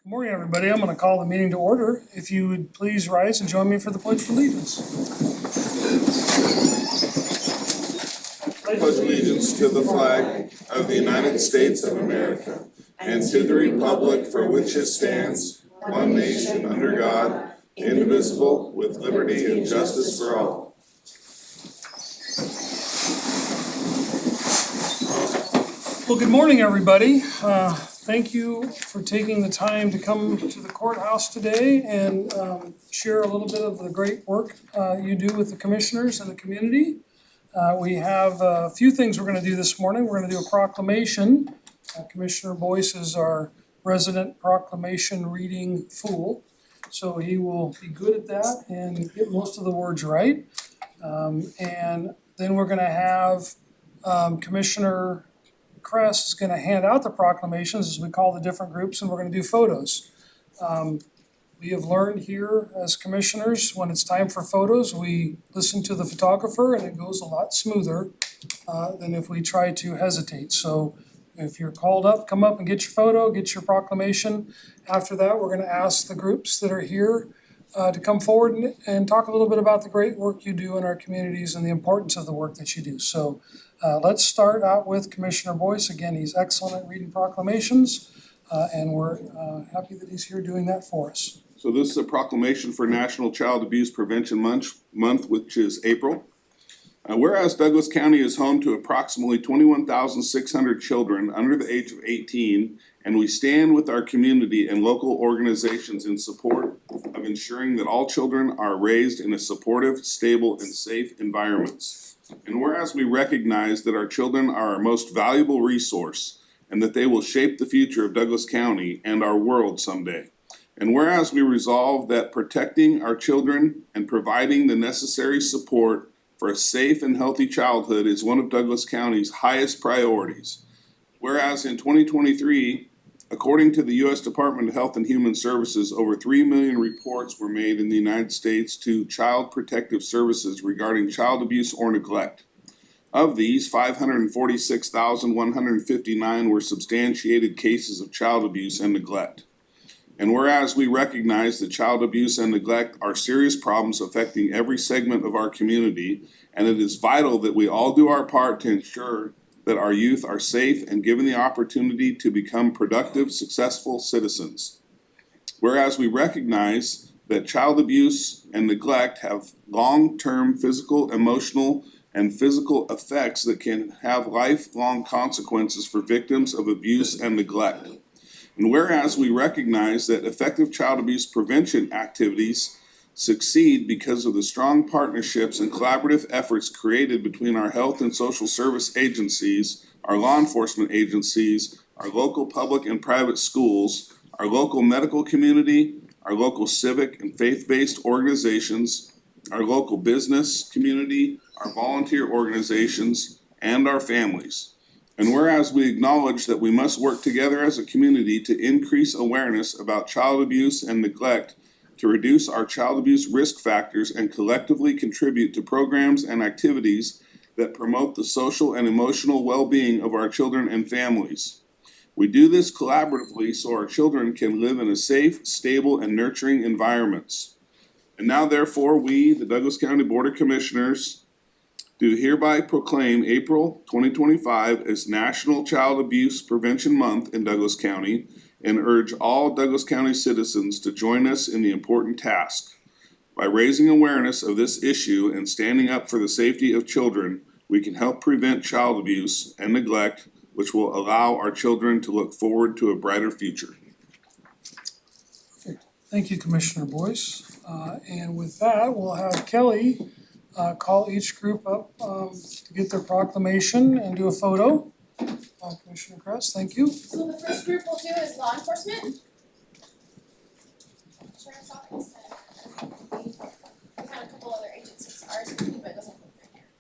Good morning, everybody. I'm going to call the meeting to order. If you would please rise and join me for the Pledge of Allegiance. Pledge allegiance to the flag of the United States of America and to the republic for which it stands, one nation under God, indivisible, with liberty and justice for all. Well, good morning, everybody. Thank you for taking the time to come to the courthouse today and share a little bit of the great work you do with the commissioners and the community. We have a few things we're going to do this morning. We're going to do a proclamation. Commissioner Boyce is our resident proclamation reading fool, so he will be good at that and get most of the words right. And then we're going to have Commissioner Kress is going to hand out the proclamations as we call the different groups, and we're going to do photos. We have learned here as commissioners, when it's time for photos, we listen to the photographer and it goes a lot smoother than if we try to hesitate. So if you're called up, come up and get your photo, get your proclamation. After that, we're going to ask the groups that are here to come forward and talk a little bit about the great work you do in our communities and the importance of the work that you do. So let's start out with Commissioner Boyce. Again, he's excellent at reading proclamations, and we're happy that he's here doing that for us. So this is a proclamation for National Child Abuse Prevention Month, which is April. Whereas Douglas County is home to approximately 21,600 children under the age of 18, and we stand with our community and local organizations in support of ensuring that all children are raised in a supportive, stable, and safe environments. And whereas we recognize that our children are our most valuable resource and that they will shape the future of Douglas County and our world someday. And whereas we resolve that protecting our children and providing the necessary support for a safe and healthy childhood is one of Douglas County's highest priorities. Whereas in 2023, according to the U.S. Department of Health and Human Services, over 3 million reports were made in the United States to Child Protective Services regarding child abuse or neglect. Of these, 546,159 were substantiated cases of child abuse and neglect. And whereas we recognize that child abuse and neglect are serious problems affecting every segment of our community, and it is vital that we all do our part to ensure that our youth are safe and given the opportunity to become productive, successful citizens. Whereas we recognize that child abuse and neglect have long-term physical, emotional, and physical effects that can have lifelong consequences for victims of abuse and neglect. And whereas we recognize that effective child abuse prevention activities succeed because of the strong partnerships and collaborative efforts created between our health and social service agencies, our law enforcement agencies, our local public and private schools, our local medical community, our local civic and faith-based organizations, our local business community, our volunteer organizations, and our families. And whereas we acknowledge that we must work together as a community to increase awareness about child abuse and neglect, to reduce our child abuse risk factors and collectively contribute to programs and activities that promote the social and emotional well-being of our children and families. We do this collaboratively so our children can live in a safe, stable, and nurturing environments. And now therefore, we, the Douglas County Board of Commissioners, do hereby proclaim April 2025 as National Child Abuse Prevention Month in Douglas County and urge all Douglas County citizens to join us in the important task. By raising awareness of this issue and standing up for the safety of children, we can help prevent child abuse and neglect, which will allow our children to look forward to a brighter future. Perfect. Thank you, Commissioner Boyce. And with that, we'll have Kelly call each group up to get their proclamation and do a photo. Commissioner Kress, thank you. So the first group we'll do is law enforcement. Sheriff's office. We had a couple other agencies, ours, but it doesn't look right here.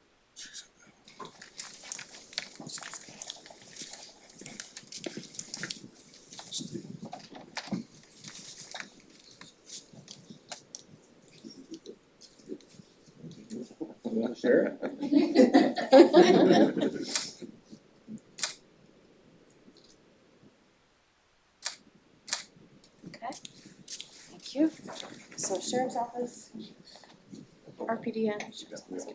Sure. Okay, thank you. So Sheriff's Office, RPD and Sheriff's Office.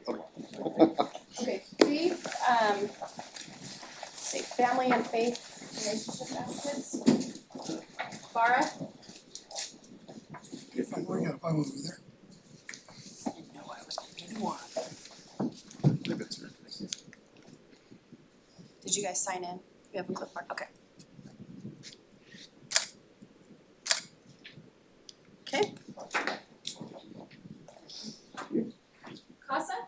Okay, faith, say family and faith relationship advocates. Bara? If I bring it up, I will be there. Did you guys sign in? We have a clipboard, okay. Okay, Casa?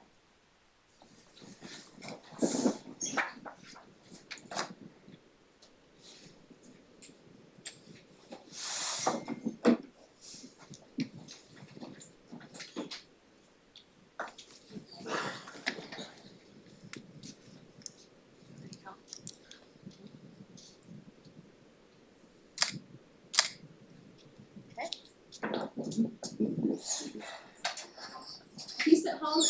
Peace at home?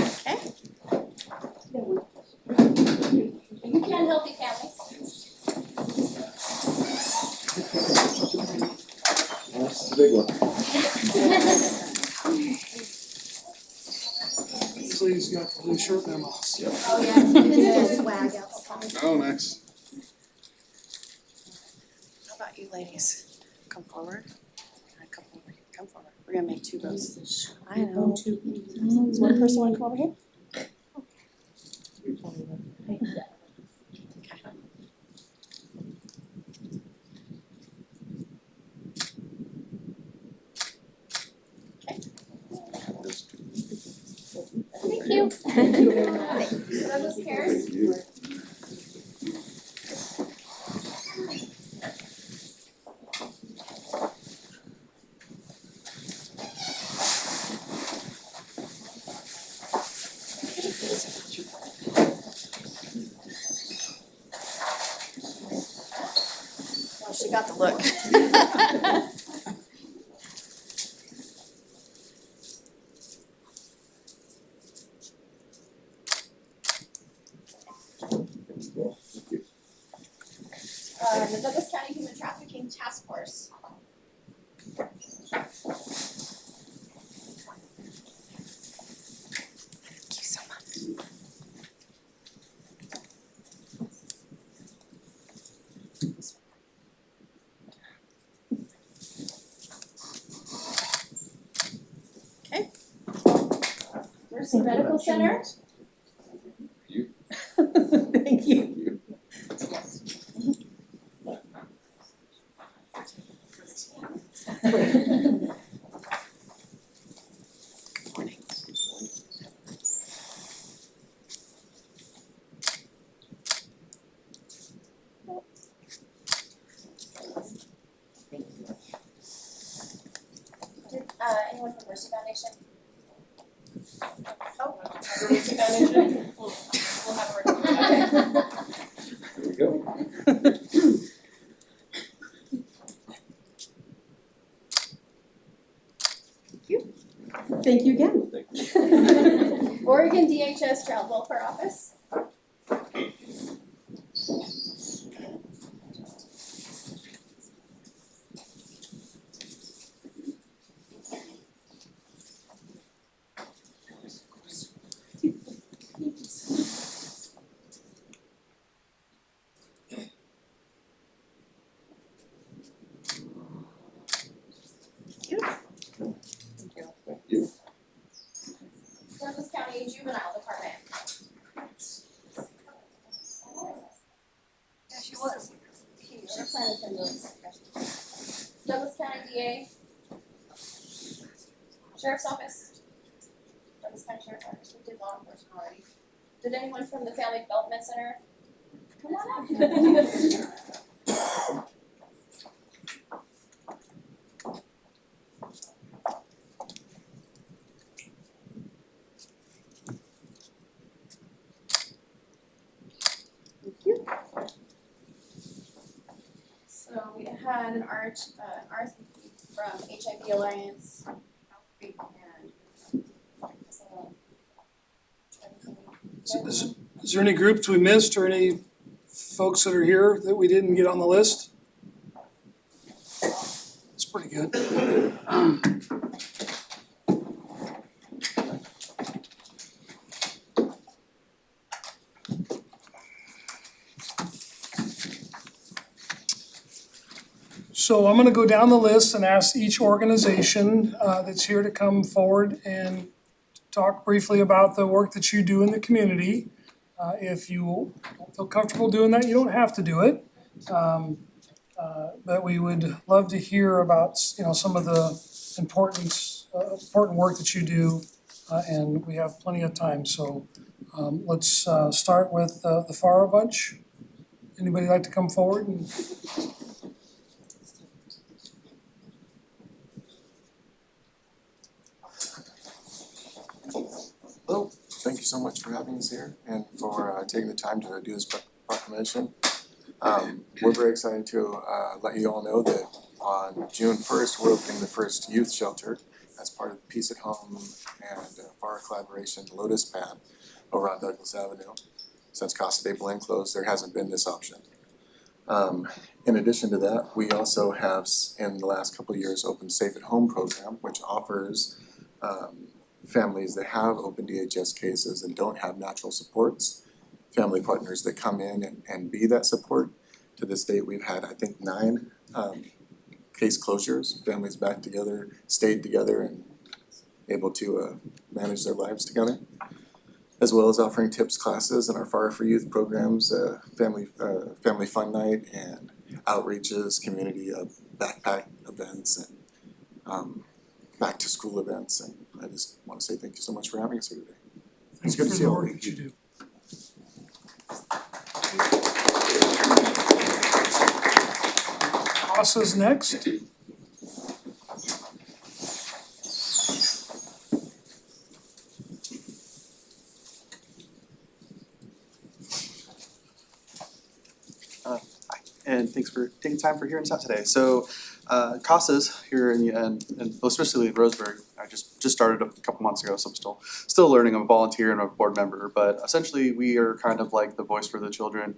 okay. Can healthy families. That's the big one. This lady's got the blue shirt memos. Oh, yeah, it's a swag outside. Oh, nice. How about you ladies? Come forward. Come forward. Come forward. We're gonna make two rows. I know. Does one person wanna come over here? Thank you. Thank you very much. Douglas Cares? Oh, she got the look. The Douglas County Human Trafficking Task Force. Thank you so much. Okay. Mercy Medical Center. Thank you. Good morning. Anyone from Mercy Foundation? Oh. Mercy Foundation. We'll have a word. There we go. Thank you again. Oregon DHS Child Welfare Office. Thank you. Douglas County Juvenile Department. Yeah, she was. Douglas County DA. Sheriff's Office. Douglas County Sheriff's Office, we did law enforcement already. Did anyone from the Family Development Center? Come on up. So we had an RFP from HIV Alliance, Outbreak, and Is there any groups we missed or any folks that are here that we didn't get on the list? That's pretty good. So I'm gonna go down the list and ask each organization that's here to come forward and talk briefly about the work that you do in the community. If you don't feel comfortable doing that, you don't have to do it. But we would love to hear about, some of the important work that you do. And we have plenty of time, so let's start with the Faro bunch. Anybody like to come forward and? Hello, thank you so much for having us here and for taking the time to do this proclamation. We're very excited to let you all know that on June 1st, we're opening the first youth shelter as part of the Peace at Home and Faro collaboration Lotus Pad over on Douglas Avenue. Since Casa de Belen closed, there hasn't been this option. In addition to that, we also have in the last couple of years opened Safe at Home program, which offers families that have open DHS cases and don't have natural supports, family partners that come in and be that support. To this date, we've had, I think, 9 case closures, families back together, stayed together and able to manage their lives together. As well as offering tips classes in our Faro for Youth programs, family fun night and outreaches, community backpack events and back to school events, and I just wanna say thank you so much for having us here today. Thanks good for to see the all work of that you do. Casa's next. And thanks for taking time for hearing us out today. So CASA's here and especially in Roseburg, I just started a couple months ago, so I'm still learning. I'm a volunteer and a board member, but essentially we are kind of like the voice for the children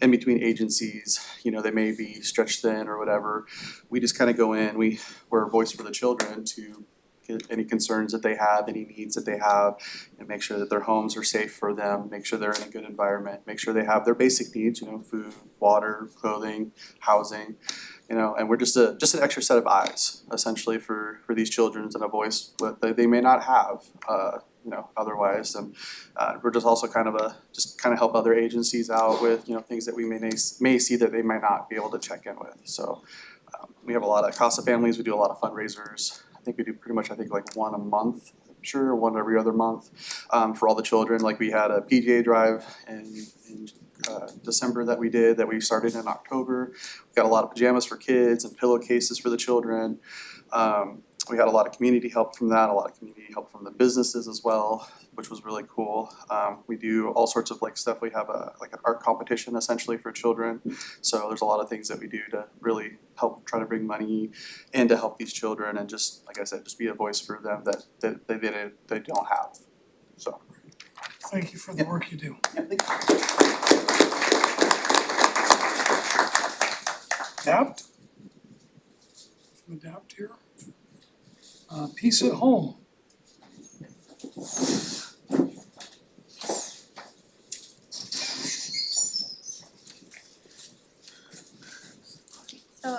in between agencies. They may be stretched thin or whatever. We just kind of go in, we're a voice for the children to get any concerns that they have, any needs that they have, and make sure that their homes are safe for them, make sure they're in a good environment, make sure they have their basic needs, food, water, clothing, housing, and we're just an extra set of eyes essentially for these children and a voice that they may not have otherwise. And we're just also kind of help other agencies out with things that we may see that they might not be able to check in with. So we have a lot of CASA families, we do a lot of fundraisers. I think we do pretty much like one a month, I'm sure, one every other month for all the children. Like we had a PGA drive in December that we started in October. We got a lot of pajamas for kids and pillowcases for the children. We had a lot of community help from that, a lot of community help from the businesses as well, which was really cool. We do all sorts of stuff. We have an art competition essentially for children. So there's a lot of things that we do to really help try to bring money in to help these children and just, like I said, just be a voice for them that they don't have. So. Thank you for the work you do. Yeah, thank you. Adapt. From Adapt here. Peace at Home. So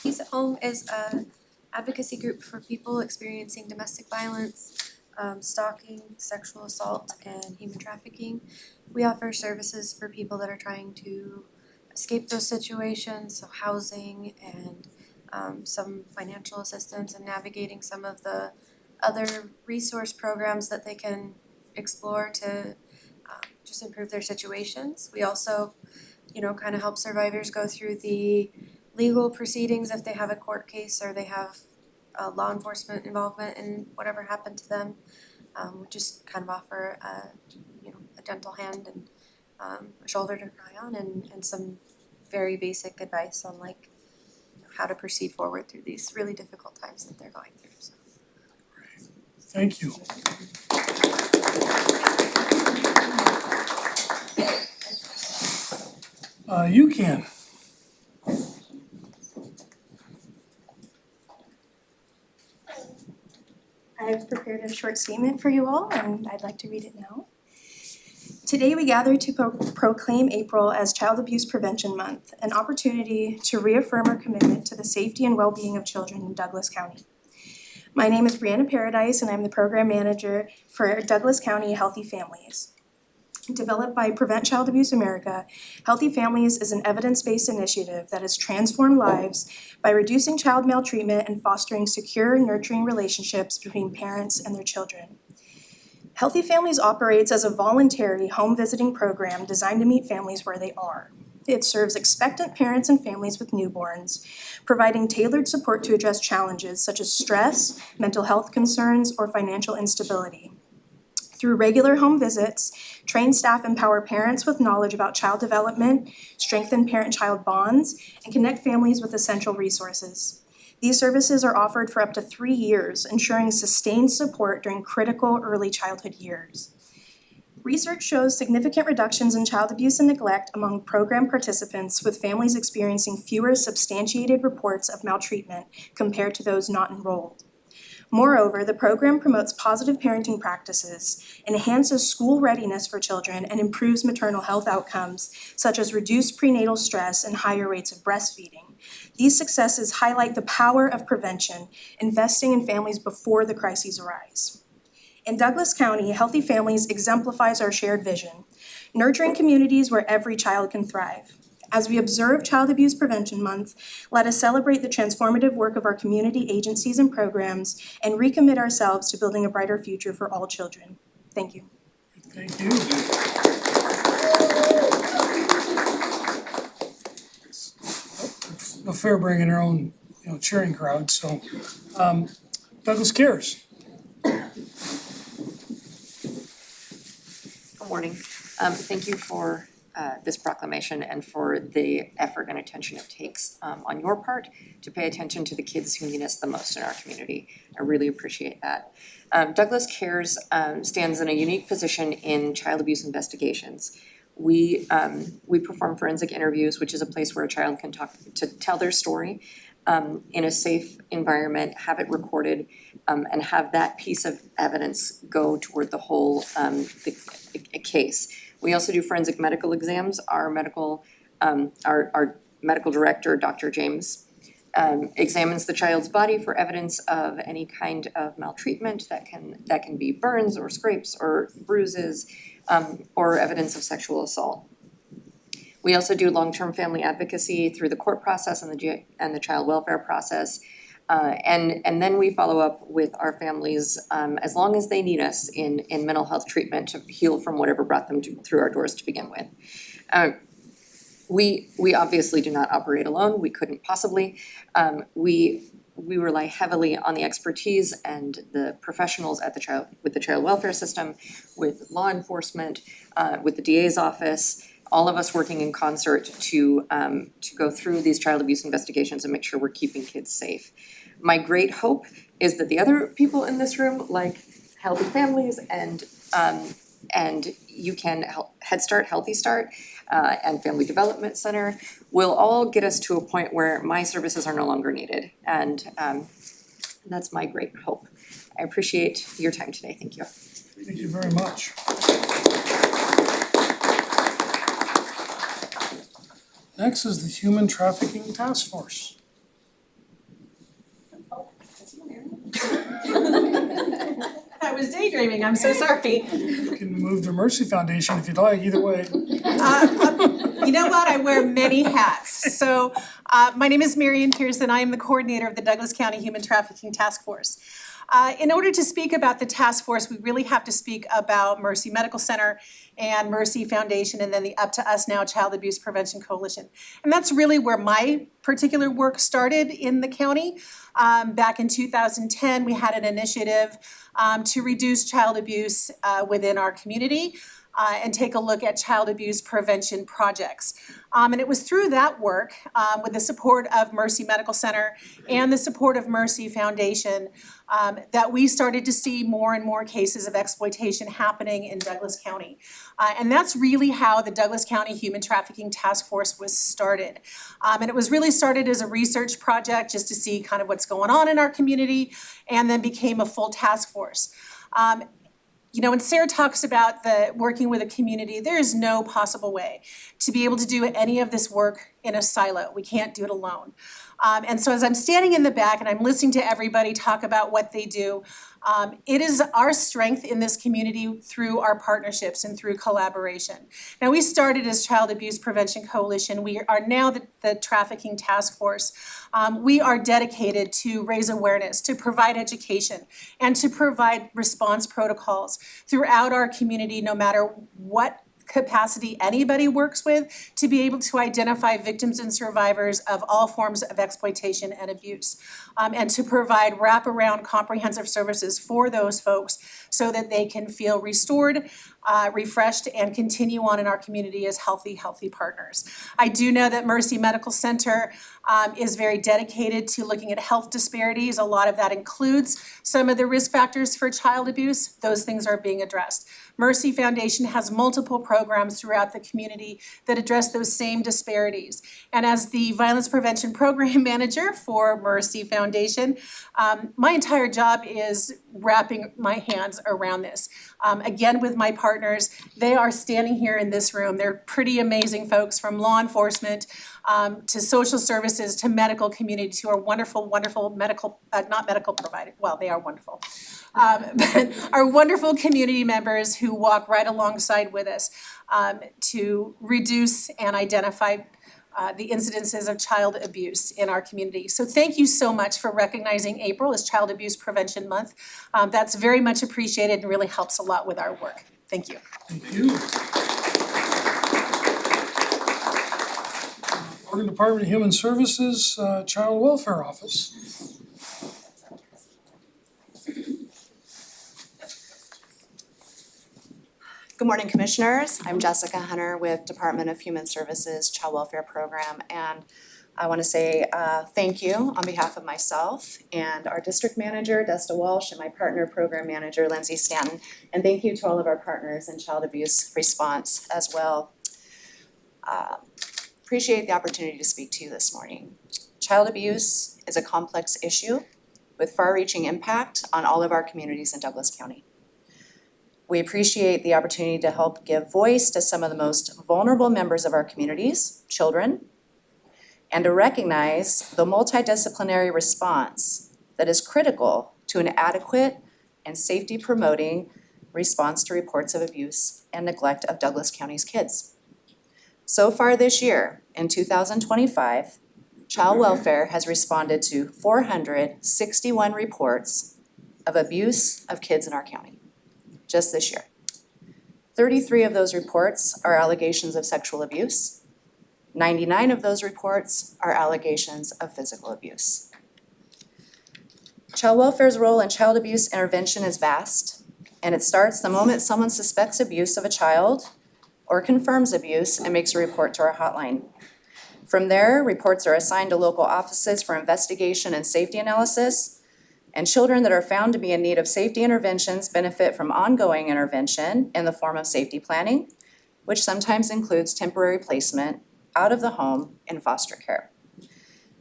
Peace at Home is an advocacy group for people experiencing domestic violence, stalking, sexual assault, and human trafficking. We offer services for people that are trying to escape those situations, so housing and some financial assistance and navigating some of the other resource programs that they can explore to just improve their situations. We also, kind of help survivors go through the legal proceedings if they have a court case or they have law enforcement involvement in whatever happened to them. We just kind of offer a gentle hand and a shoulder to cry on and some very basic advice on how to proceed forward through these really difficult times that they're going through, so. Thank you. You can. I've prepared a short statement for you all, and I'd like to read it now. Today, we gather to proclaim April as Child Abuse Prevention Month, an opportunity to reaffirm our commitment to the safety and well-being of children in Douglas County. My name is Brianna Paradise, and I'm the Program Manager for Douglas County Healthy Families. Developed by Prevent Child Abuse America, Healthy Families is an evidence-based initiative that has transformed lives by reducing child maltreatment and fostering secure, nurturing relationships between parents and their children. Healthy Families operates as a voluntary home visiting program designed to meet families where they are. It serves expectant parents and families with newborns, providing tailored support to address challenges such as stress, mental health concerns, or financial instability. Through regular home visits, trained staff empower parents with knowledge about child development, strengthen parent-child bonds, and connect families with essential resources. These services are offered for up to 3 years, ensuring sustained support during critical early childhood years. Research shows significant reductions in child abuse and neglect among program participants, with families experiencing fewer substantiated reports of maltreatment compared to those not enrolled. Moreover, the program promotes positive parenting practices, enhances school readiness for children, and improves maternal health outcomes, such as reduced prenatal stress and higher rates of breastfeeding. These successes highlight the power of prevention, investing in families before the crises arise. In Douglas County, Healthy Families exemplifies our shared vision, nurturing communities where every child can thrive. As we observe Child Abuse Prevention Month, let us celebrate the transformative work of our community agencies and programs and recommit ourselves to building a brighter future for all children. Thank you. Thank you. No fair bringing our own, cheering crowd, so, Douglas Cares. Good morning. Thank you for this proclamation and for the effort and attention it takes on your part to pay attention to the kids who need us the most in our community. I really appreciate that. Douglas Cares stands in a unique position in child abuse investigations. We perform forensic interviews, which is a place where a child can tell their story in a safe environment, have it recorded, and have that piece of evidence go toward the whole case. We also do forensic medical exams. Our medical director, Dr. James, examines the child's body for evidence of any kind of maltreatment that can be burns or scrapes or bruises, or evidence of sexual assault. We also do long-term family advocacy through the court process and the child welfare process. And then we follow up with our families as long as they need us in mental health treatment to heal from whatever brought them through our doors to begin with. We obviously do not operate alone. We couldn't possibly. We rely heavily on the expertise and the professionals at the child welfare system, with law enforcement, with the DA's office. All of us working in concert to go through these child abuse investigations and make sure we're keeping kids safe. My great hope is that the other people in this room, like Healthy Families and You Can Head Start, Healthy Start, and Family Development Center, will all get us to a point where my services are no longer needed. And that's my great hope. I appreciate your time today. Thank you. Thank you very much. Next is the Human Trafficking Task Force. I was daydreaming, I'm so sorry. You can move to Mercy Foundation if you'd like, either way. You know what, I wear many hats. So my name is Marian Pearson. I am the coordinator of the Douglas County Human Trafficking Task Force. In order to speak about the task force, we really have to speak about Mercy Medical Center and Mercy Foundation, and then the Up to Us Now Child Abuse Prevention Coalition. And that's really where my particular work started in the county. Back in 2010, we had an initiative to reduce child abuse within our community. And take a look at child abuse prevention projects. And it was through that work, with the support of Mercy Medical Center and the support of Mercy Foundation, that we started to see more and more cases of exploitation happening in Douglas County. And that's really how the Douglas County Human Trafficking Task Force was started. And it was really started as a research project just to see kind of what's going on in our community, and then became a full task force. You know, when Sarah talks about the working with a community, there is no possible way to be able to do any of this work in a silo. We can't do it alone. And so as I'm standing in the back and I'm listening to everybody talk about what they do, it is our strength in this community through our partnerships and through collaboration. Now, we started as Child Abuse Prevention Coalition. We are now the Trafficking Task Force. We are dedicated to raise awareness, to provide education, and to provide response protocols throughout our community, no matter what capacity anybody works with, to be able to identify victims and survivors of all forms of exploitation and abuse, and to provide wraparound comprehensive services for those folks so that they can feel restored, refreshed, and continue on in our community as healthy partners. I do know that Mercy Medical Center is very dedicated to looking at health disparities. A lot of that includes some of the risk factors for child abuse. Those things are being addressed. Mercy Foundation has multiple programs throughout the community that address those same disparities. And as the Violence Prevention Program Manager for Mercy Foundation, my entire job is wrapping my hands around this. Again, with my partners, they are standing here in this room. They're pretty amazing folks, from law enforcement to social services to medical communities, who are wonderful medical, not medical providers, well, they are wonderful. But are wonderful community members who walk right alongside with us to reduce and identify the incidences of child abuse in our community. So thank you so much for recognizing April as Child Abuse Prevention Month. That's very much appreciated and really helps a lot with our work. Thank you. Thank you. Oregon Department of Human Services, Child Welfare Office. Good morning, Commissioners. I'm Jessica Hunter with Department of Human Services Child Welfare Program, and I want to say thank you on behalf of myself and our District Manager, Desta Walsh, and my partner Program Manager, Lindsay Stanton, and thank you to all of our partners in child abuse response as well. Appreciate the opportunity to speak to you this morning. Child abuse is a complex issue with far-reaching impact on all of our communities in Douglas County. We appreciate the opportunity to help give voice to some of the most vulnerable members of our communities, children, and to recognize the multidisciplinary response that is critical to an adequate and safety-promoting response to reports of abuse and neglect of Douglas County's kids. So far this year, in 2025, Child Welfare has responded to 461 reports of abuse of kids in our county. Just this year. 33 of those reports are allegations of sexual abuse. 99 of those reports are allegations of physical abuse. Child welfare's role in child abuse intervention is vast, and it starts the moment someone suspects abuse of a child or confirms abuse and makes a report to our hotline. From there, reports are assigned to local offices for investigation and safety analysis. And children that are found to be in need of safety interventions benefit from ongoing intervention in the form of safety planning, which sometimes includes temporary placement out of the home in foster care.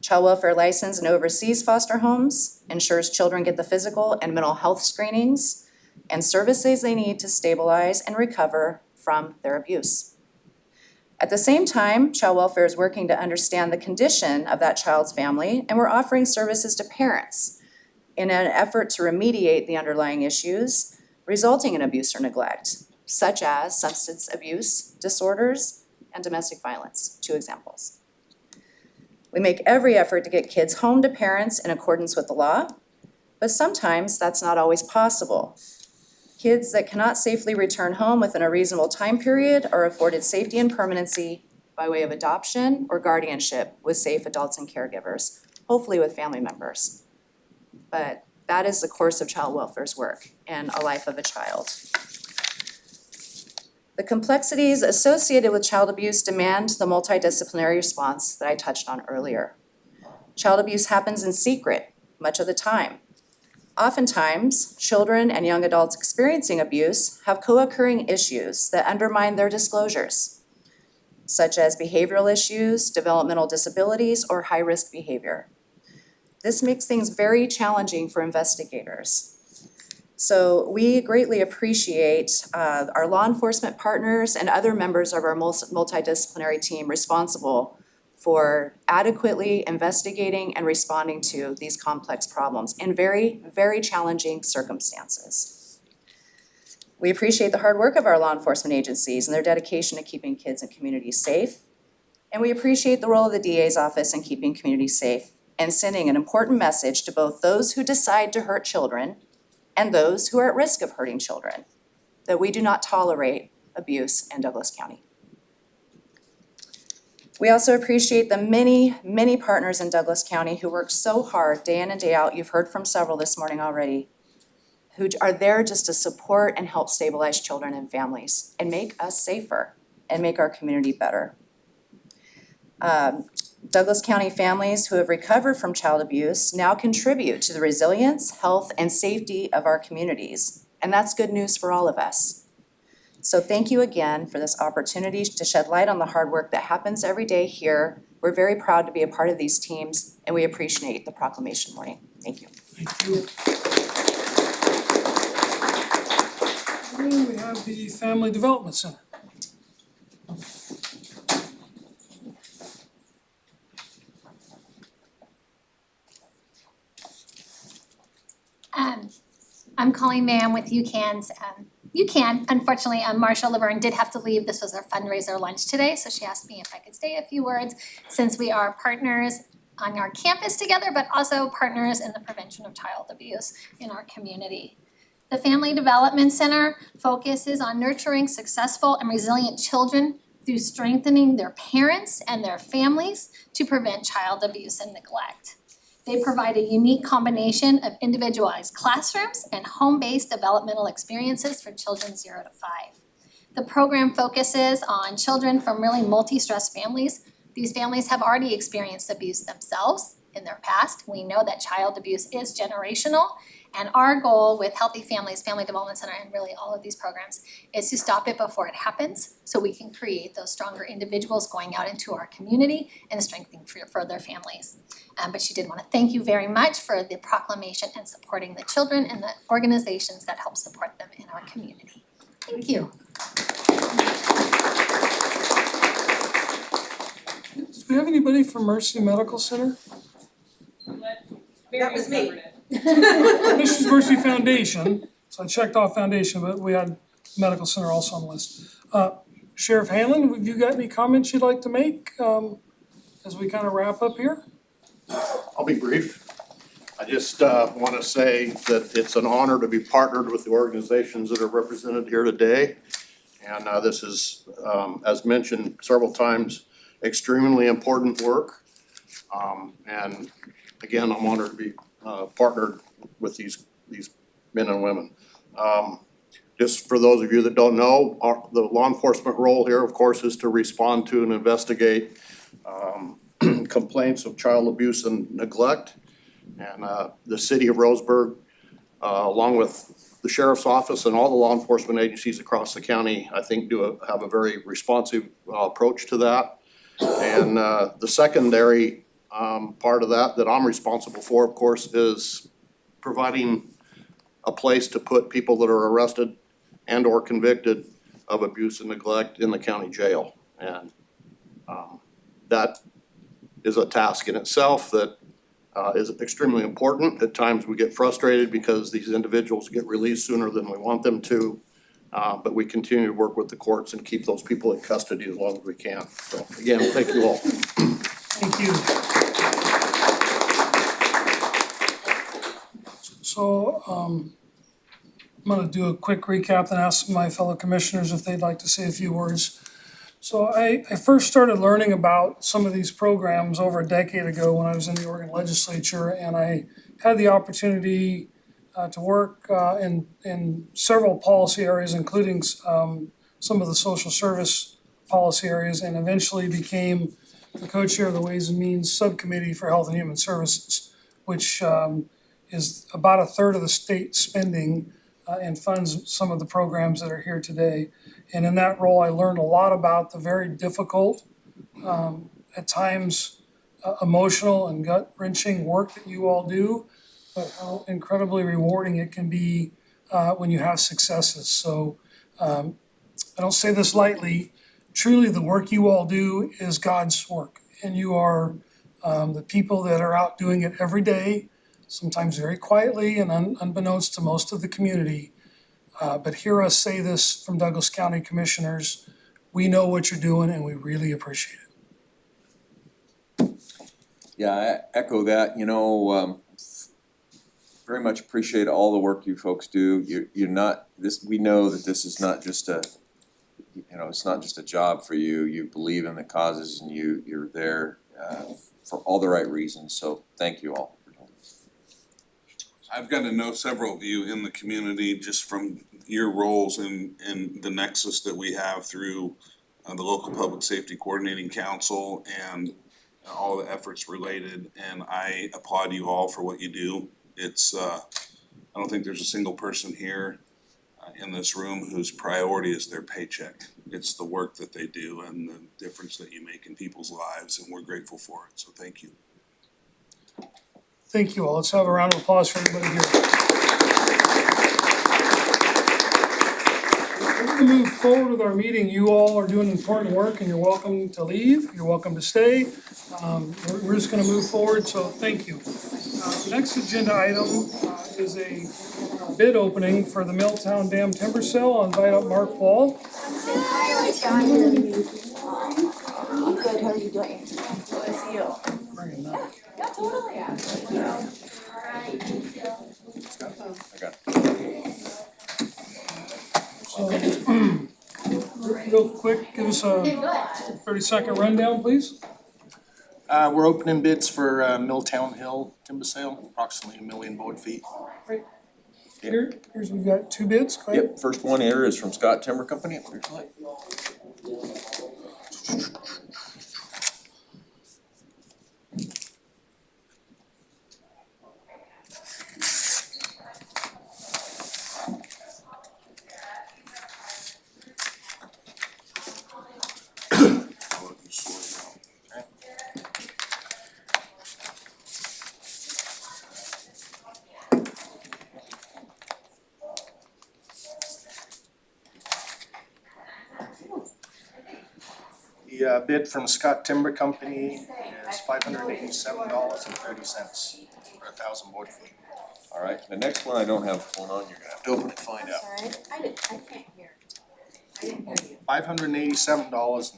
Child Welfare license and oversees foster homes, ensures children get the physical and mental health screenings and services they need to stabilize and recover from their abuse. At the same time, Child Welfare is working to understand the condition of that child's family, and we're offering services to parents in an effort to remediate the underlying issues resulting in abuse or neglect, such as substance abuse disorders and domestic violence, 2 examples. We make every effort to get kids home to parents in accordance with the law, But sometimes that's not always possible. Kids that cannot safely return home within a reasonable time period are afforded safety and permanency by way of adoption or guardianship with safe adults and caregivers, hopefully with family members. But that is the course of child welfare's work in a life of a child. The complexities associated with child abuse demand the multidisciplinary response that I touched on earlier. Child abuse happens in secret much of the time. Oftentimes, children and young adults experiencing abuse have co-occurring issues that undermine their disclosures, such as behavioral issues, developmental disabilities, or high-risk behavior. This makes things very challenging for investigators. So we greatly appreciate our law enforcement partners and other members of our multidisciplinary team responsible for adequately investigating and responding to these complex problems in very, very challenging circumstances. We appreciate the hard work of our law enforcement agencies and their dedication to keeping kids and communities safe. And we appreciate the role of the DA's office in keeping communities safe and sending an important message to both those who decide to hurt children and those who are at risk of hurting children, that we do not tolerate abuse in Douglas County. We also appreciate the many, many partners in Douglas County who work so hard day in and day out. You've heard from several this morning already, who are there just to support and help stabilize children and families and make us safer and make our community better. Douglas County families who have recovered from child abuse now contribute to the resilience, health, and safety of our communities. And that's good news for all of us. So thank you again for this opportunity to shed light on the hard work that happens every day here. We're very proud to be a part of these teams, and we appreciate the proclamation morning. Thank you. Thank you. We have the Family Development Center. I'm Colleen May, I'm with UCAN's. Unfortunately, Marsha Laverne did have to leave. This was our fundraiser lunch today, so she asked me if I could say a few words since we are partners on our campus together, but also partners in the prevention of child abuse in our community. The Family Development Center focuses on nurturing successful and resilient children through strengthening their parents and their families to prevent child abuse and neglect. They provide a unique combination of individualized classrooms and home-based developmental experiences for children 0 to 5. The program focuses on children from really multi-stress families. These families have already experienced abuse themselves in their past. We know that child abuse is generational, and our goal with Healthy Families, Family Development Center, and really all of these programs is to stop it before it happens so we can create those stronger individuals going out into our community and strengthening for their families. But she did want to thank you very much for the proclamation and supporting the children and the organizations that help support them in our community. Thank you. Do we have anybody from Mercy Medical Center? That was me. This is Mercy Foundation, so I checked off Foundation, but we had Medical Center also on the list. Sheriff Hanlon, have you got any comments you'd like to make as we kind of wrap up here? I'll be brief. I just want to say that it's an honor to be partnered with the organizations that are represented here today. And this is, as mentioned several times, extremely important work. And again, I'm honored to be partnered with these men and women. Just for those of you that don't know, the law enforcement role here, of course, is to respond to and investigate complaints of child abuse and neglect. And the city of Roseburg, along with the sheriff's office and all the law enforcement agencies across the county, I think have a very responsive approach to that. And the secondary part of that I'm responsible for, of course, is providing a place to put people that are arrested and or convicted of abuse and neglect in the county jail. And that is a task in itself that is extremely important. At times we get frustrated because these individuals get released sooner than we want them to. But we continue to work with the courts and keep those people in custody as long as we can. So again, thank you all. Thank you. So I'm gonna do a quick recap and ask my fellow commissioners if they'd like to say a few words. So I first started learning about some of these programs over a decade ago when I was in the Oregon legislature, and I had the opportunity to work in several policy areas, including some of the social service policy areas, and eventually became the co-chair of the Ways and Means Subcommittee for Health and Human Services, which is about a third of the state spending and funds some of the programs that are here today. And in that role, I learned a lot about the very difficult, at times emotional and gut-wrenching work that you all do, but how incredibly rewarding it can be when you have successes. So I don't say this lightly. Truly, the work you all do is God's work, and you are the people that are out doing it every day, sometimes very quietly and unbeknownst to most of the community. But hear us say this from Douglas County Commissioners, we know what you're doing and we really appreciate it. Yeah, I echo that, very much appreciate all the work you folks do. You're not, we know that this is not just it's not just a job for you. You believe in the causes and you're there for all the right reasons, so thank you all for doing this. I've got to know several of you in the community just from your roles in the nexus that we have through the local public safety coordinating council and all the efforts related, and I applaud you all for what you do. It's I don't think there's a single person here in this room whose priority is their paycheck. It's the work that they do and the difference that you make in people's lives, and we're grateful for it, so thank you. Thank you all. Let's have a round of applause for everybody here. We're gonna move forward with our meeting. You all are doing important work and you're welcome to leave. You're welcome to stay. We're just gonna move forward, so thank you. Next agenda item is a bid opening for the Milltown Dam Timber Sale. I'll invite up Mark Wall. I'm good, how are you doing? Good to see you. Bring it up. Yeah, totally. Real quick, give us a 30-second rundown, please. We're opening bids for Milltown Hill timber sale, approximately 1 million board feet. Here's we've got two bids, go ahead. Yep, first one here is from Scott Timber Company. The bid from Scott Timber Company is $587.30 for 1,000 board feet. All right, the next one I don't have going on, you're gonna have to open it, find out. Sorry, I can't hear. I didn't hear you. $587.30 was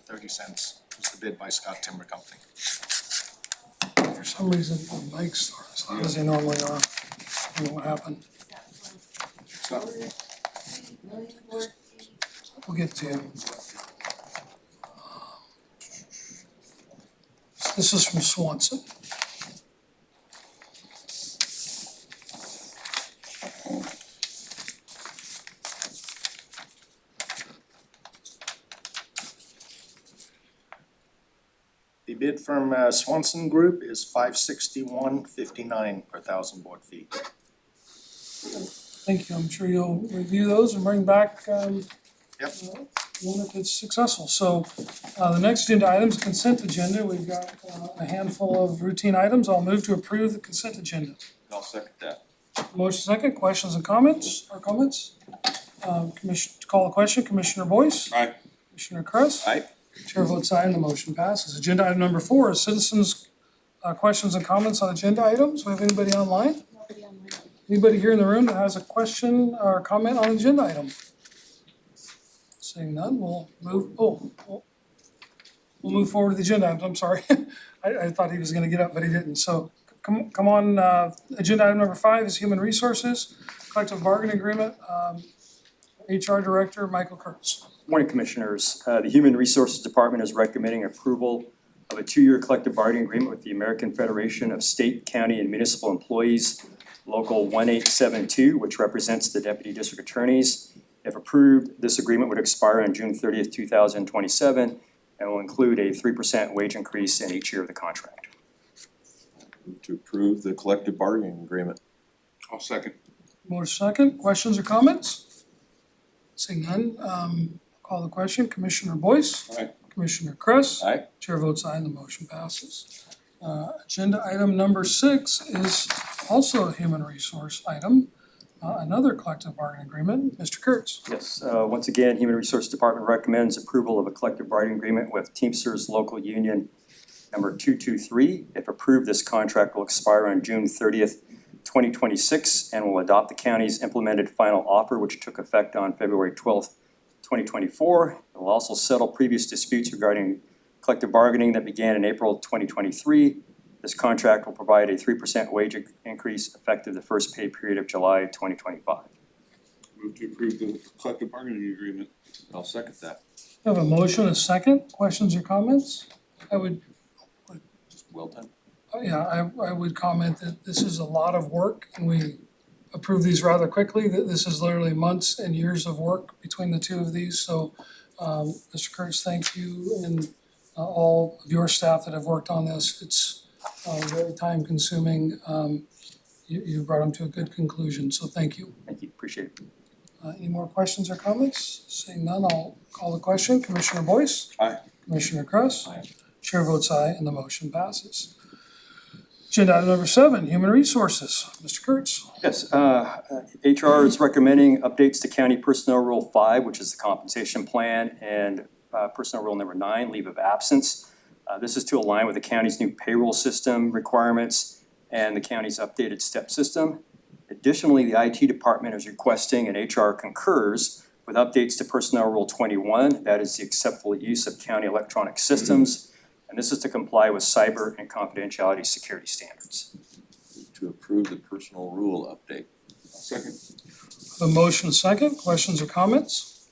the bid by Scott Timber Company. For some reason, the mics are as loud as they normally are. I don't know what happened. We'll get to you. This is from Swanson. The bid from Swanson Group is $561.59 per 1,000 board feet. Thank you. I'm sure you'll review those and bring back one if it's successful. So the next agenda item is consent agenda. We've got a handful of routine items. I'll move to approve the consent agenda. I'll second that. Motion second, questions and comments, Call the question, Commissioner Boyce. Aye. Commissioner Kress. Aye. Chair votes aye and the motion passes. Agenda item number 4 is citizens' questions and comments on agenda items. Do we have anybody online? Anybody here in the room that has a question or comment on agenda item? Seeing none, we'll move forward to the agenda items. I'm sorry. I thought he was gonna get up, but he didn't. So come on, agenda item number 5 is Human Resources, collective bargaining agreement, HR Director Michael Kurtz. Morning, Commissioners. The Human Resources Department is recommending approval of a 2-year collective bargaining agreement with the American Federation of State, County, and Municipal Employees, Local 1872, which represents the Deputy District Attorneys. If approved, this agreement would expire on June 30th, 2027, and will include a 3% wage increase in each year of the contract. Move to approve the collective bargaining agreement. I'll second. Motion second, questions or comments? Seeing none, call the question. Commissioner Boyce? Aye. Commissioner Kress? Aye. Chair votes aye and the motion passes. Agenda item number 6 is also a human resource item, another collective bargaining agreement. Mr. Kurtz. Yes, once again, Human Resources Department recommends approval of a collective bargaining agreement with Teamsters Local Union number 223. If approved, this contract will expire on June 30th, 2026, and will adopt the county's implemented final offer, which took effect on February 12th, 2024. It will also settle previous disputes regarding collective bargaining that began in April 2023. This contract will provide a 3% wage increase effective the first pay period of July 2025. Move to approve the collective bargaining agreement. I'll second that. We have a motion, a second. Questions or comments? I would, Well done. I would comment that this is a lot of work and we approve these rather quickly. That this is literally months and years of work between the two of these. So, Mr. Kurtz, thank you and all of your staff that have worked on this. It's very time consuming. You brought them to a good conclusion, so thank you. Thank you, appreciate it. Any more questions or comments? Seeing none, I'll call the question. Commissioner Boyce? Aye. Commissioner Kress? Aye. Chair votes aye and the motion passes. Agenda item number 7, Human Resources. Mr. Kurtz. Yes, HR is recommending updates to County Personnel Rule 5, which is the compensation plan, and Personnel Rule number 9, leave of absence. This is to align with the county's new payroll system requirements and the county's updated STEP system. Additionally, the IT department is requesting and HR concurs with updates to Personnel Rule 21, that is the acceptable use of county electronic systems. And this is to comply with cyber and confidentiality security standards. Move to approve the personal rule update. Second. The motion second. Questions or comments?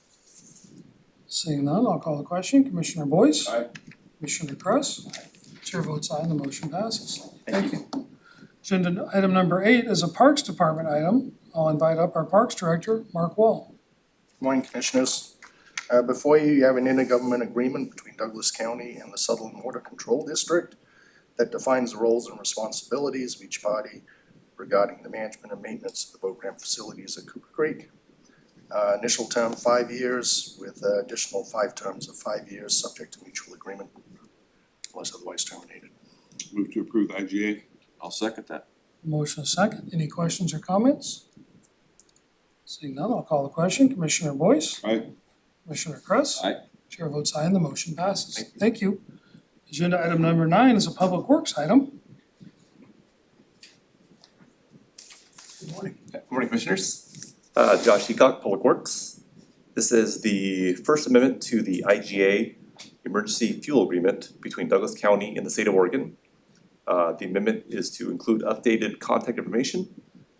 Seeing none, I'll call the question. Commissioner Boyce? Aye. Commissioner Kress? Chair votes aye and the motion passes. Thank you. Agenda item number 8 is a Parks Department item. I'll invite up our Parks Director, Mark Wall. Good morning, Commissioners. Before you have an intergovernment agreement between Douglas County and the Sutherland Water Control District that defines the roles and responsibilities of each party regarding the management and maintenance of the boat ramp facilities at Cooper Creek. Initial term 5 years with additional 5 terms of 5 years, subject to mutual agreement unless otherwise terminated. Move to approve the IGA. I'll second that. Motion second. Any questions or comments? Seeing none, I'll call the question. Commissioner Boyce? Aye. Commissioner Kress? Aye. Chair votes aye and the motion passes. Thank you. Agenda item number 9 is a Public Works item. Good morning. Good morning, Commissioners. Josh Heacock, Public Works. This is the first amendment to the IGA Emergency Fuel Agreement between Douglas County and the state of Oregon. The amendment is to include updated contact information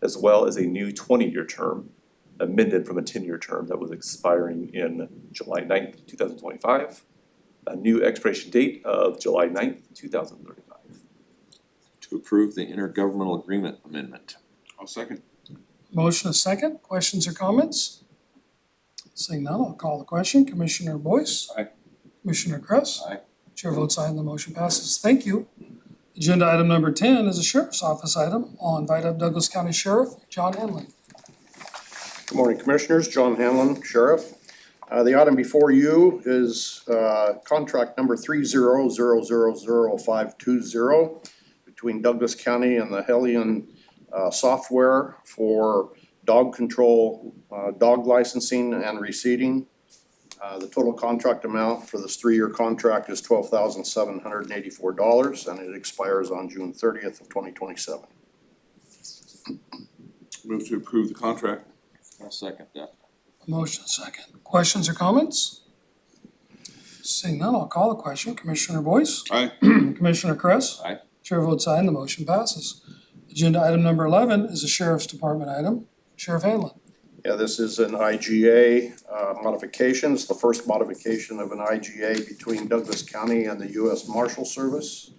as well as a new 20-year term amended from a 10-year term that was expiring in July 9th, 2025. A new expiration date of July 9th, 2035. To approve the intergovernmental agreement amendment. I'll second. Motion is second. Questions or comments? Seeing none, I'll call the question. Commissioner Boyce? Aye. Commissioner Kress? Aye. Chair votes aye and the motion passes. Thank you. Agenda item number 10 is a Sheriff's Office item. I'll invite up Douglas County Sheriff John Henley. Good morning, Commissioners. John Hanlon, Sheriff. The item before you is contract number 30000520 between Douglas County and the Hellion software for dog control, dog licensing and reseeding. The total contract amount for this 3-year contract is $12,784 and it expires on June 30th of 2027. Move to approve the contract. I'll second that. Motion second. Questions or comments? Seeing none, I'll call the question. Commissioner Boyce? Aye. Commissioner Kress? Aye. Chair votes aye and the motion passes. Agenda item number 11 is a Sheriff's Department item. Sheriff Hanlon. Yeah, this is an IGA modification. It's the first modification of an IGA between Douglas County and the US Marshal Service.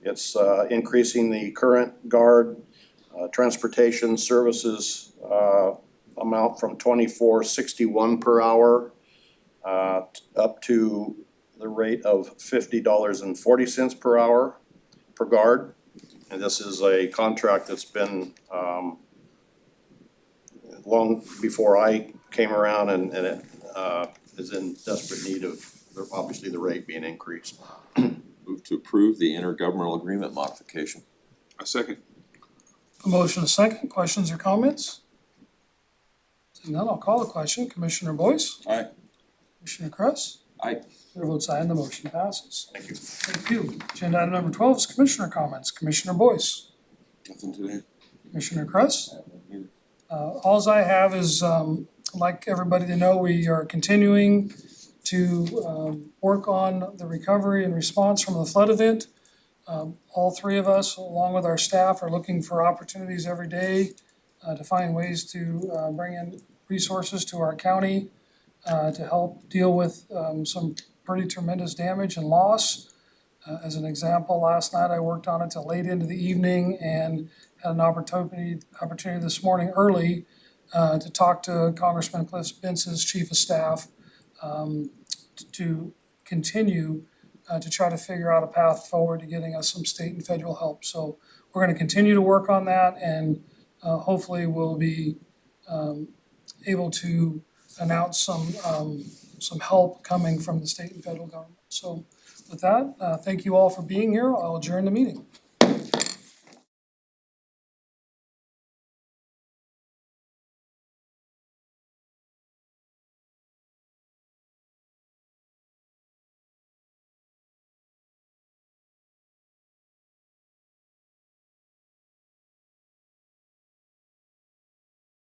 It's increasing the current guard transportation services amount from $24.61 per hour up to the rate of $50.40 per hour per guard. And this is a contract that's been long before I came around, and it is in desperate need of obviously the rate being increased. Move to approve the intergovernmental agreement modification. A second. A motion, a second. Questions or comments? Seeing none, I'll call the question. Commissioner Boyce? Aye. Commissioner Kress? Aye. Chair votes aye and the motion passes. Thank you. Thank you. Agenda item number 12 is Commissioner comments. Commissioner Boyce? Nothing today. Commissioner Kress? Alls I have is, like everybody to know, we are continuing to work on the recovery and response from the flood event. All three of us, along with our staff, are looking for opportunities every day to find ways to bring in resources to our county to help deal with some pretty tremendous damage and loss. As an example, last night I worked on it till late into the evening and had an opportunity this morning early to talk to Congressman Cliff Benson's chief of staff to continue to try to figure out a path forward to getting us some state and federal help. So we're gonna continue to work on that, and hopefully we'll be able to announce some help coming from the state and federal government. So with that, thank you all for being here. I'll adjourn the meeting.